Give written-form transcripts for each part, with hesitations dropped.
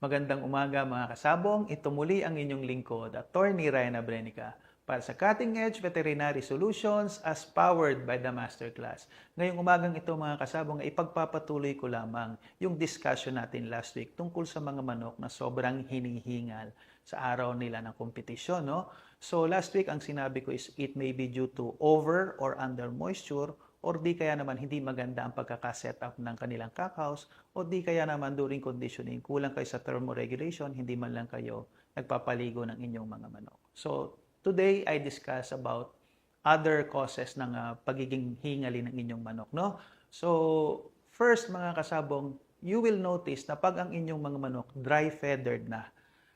Magandang umaga mga kasabong. Ito muli ang inyong lingkod, Attorney Ryan Abrenica, para sa Cutting Edge Veterinary Solutions as powered by the Masterclass. Ngayong umagang ito mga kasabong ay ipagpapatuloy ko lamang yung discussion natin last week tungkol sa mga manok na sobrang hinihingal sa araw nila ng kompetisyon. No? So last week ang sinabi ko is it may be due to over or under moisture or di kaya naman hindi maganda ang pagkakaset up ng kanilang cockhouse o di kaya naman during conditioning, kulang kayo sa thermoregulation, hindi man lang kayo nagpapaligo ng inyong mga manok. So, today I discuss about other causes ng pagiging hingali ng inyong manok. No? So, first mga kasabong, you will notice na pag ang inyong mga manok dry-feathered na,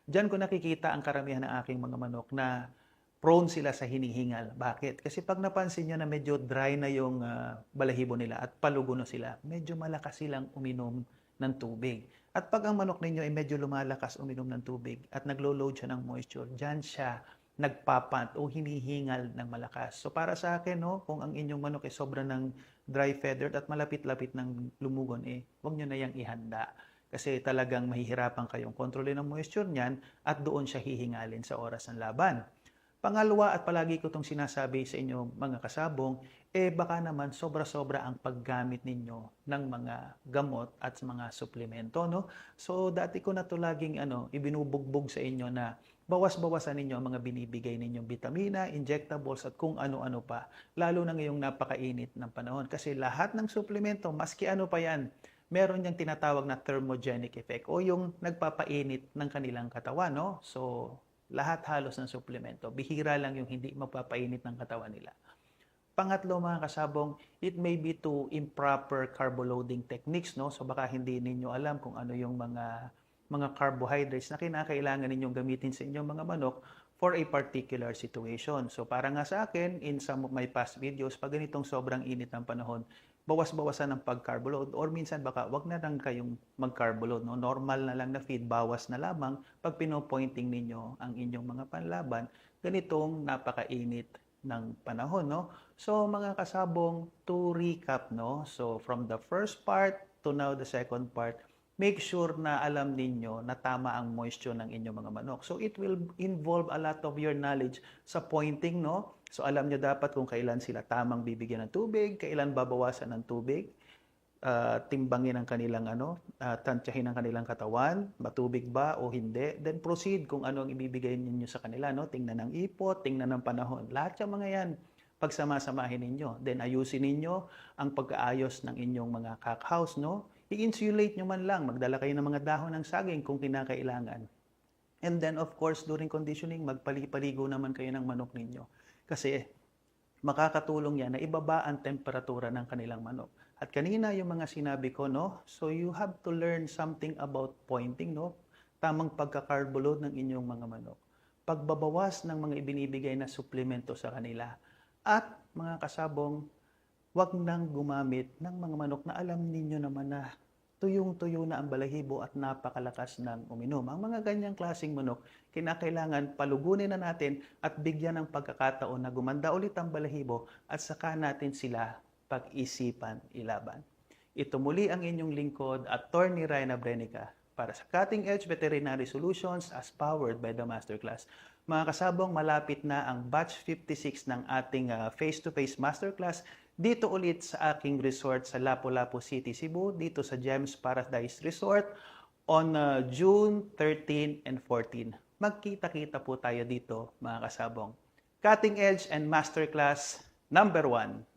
diyan ko nakikita ang karamihan ng aking mga manok na prone sila sa hinihingal. Bakit? Kasi pag napansin nyo na medyo dry na yung balahibo nila at palugo na sila, medyo malakas silang uminom ng tubig. At pag ang manok ninyo ay medyo lumalakas uminom ng tubig at naglo-load siya ng moisture, dyan siya nagpapant o hinihingal ng malakas. So para sa akin, no, kung ang inyong manok ay sobra ng dry-feathered at malapit-lapit ng lumugon, huwag nyo na yang ihanda. Kasi talagang mahihirapan kayong kontrolin ang moisture niyan at doon siya hihingalin sa oras ng laban. Pangalawa, at palagi ko itong sinasabi sa inyo mga kasabong, baka naman sobra-sobra ang paggamit ninyo ng mga gamot at mga suplemento. No? So dati ko na ito laging ibinubugbog sa inyo na bawas-bawasan ninyo ang mga binibigay ninyong vitamina, injectables at kung ano-ano pa. Lalo na ngayong napakainit ng panahon. Kasi lahat ng suplemento, maski ano pa yan, meron niyang tinatawag na thermogenic effect o yung nagpapainit ng kanilang katawan. No? So lahat halos ng suplemento. Bihira lang yung hindi magpapainit ng katawan nila. Pangatlo mga kasabong, it may be to improper carbo loading techniques. No? So baka hindi ninyo alam kung ano yung mga carbohydrates na kinakailangan ninyong gamitin sa inyong mga manok for a particular situation. So para nga sa akin, in some of my past videos, pag ganitong sobrang init ng panahon, bawas-bawasan ng pag-carbo load or minsan baka wag na lang kayong mag-carbo load. No? Normal na lang na feed, bawas na lamang pag pinopointing ninyo ang inyong mga panlaban, ganitong napakainit ng panahon. No? So mga kasabong, to recap, no? So from the first part to now the second part, make sure na alam ninyo na tama ang moisture ng inyong mga manok. So it will involve a lot of your knowledge sa pointing, no? So alam nyo dapat kung kailan sila tamang bibigyan ng tubig, kailan babawasan ng tubig, timbangin ang kanilang tantyahin ang kanilang katawan, matubig ba o hindi. Then proceed kung ano ang ibibigay ninyo sa kanila, no? Tingnan ng ipot, tingnan ng panahon. Lahat yung mga yan pagsama-samahin ninyo. Then ayusin ninyo ang pag-aayos ng inyong mga cockhouse, no? I-insulate nyo man lang, magdala kayo ng mga dahon ng saging kung kinakailangan. And then of course, during conditioning, magpaligo naman kayo ng manok ninyo. Kasi makakatulong yan na ibaba ang temperatura ng kanilang manok. At kanina yung mga sinabi ko, no? So you have to learn something about pointing, no? Tamang pagka-carbo load ng inyong mga manok. Pagbabawas ng mga ibinibigay na suplemento sa kanila. At mga kasabong, wag nang gumamit ng mga manok na alam ninyo naman na tuyong-tuyo na ang balahibo at napakalakas ng uminom. Ang mga ganyang klaseng manok, kinakailangan palugunin na natin at bigyan ng pagkakataon na gumanda ulit ang balahibo at saka natin sila pag-isipan ilaban. Ito muli ang inyong lingkod, Attorney Ryan Abrenica, para sa Cutting Edge Veterinary Solutions as powered by the Masterclass. Mga kasabong, malapit na ang batch 56 ng ating face-to-face masterclass dito ulit sa aking resort sa Lapu-Lapu City, Cebu, dito sa Gems Paradise Resort on June 13 and 14. Magkita-kita po tayo dito mga kasabong. Cutting Edge and Masterclass number 1.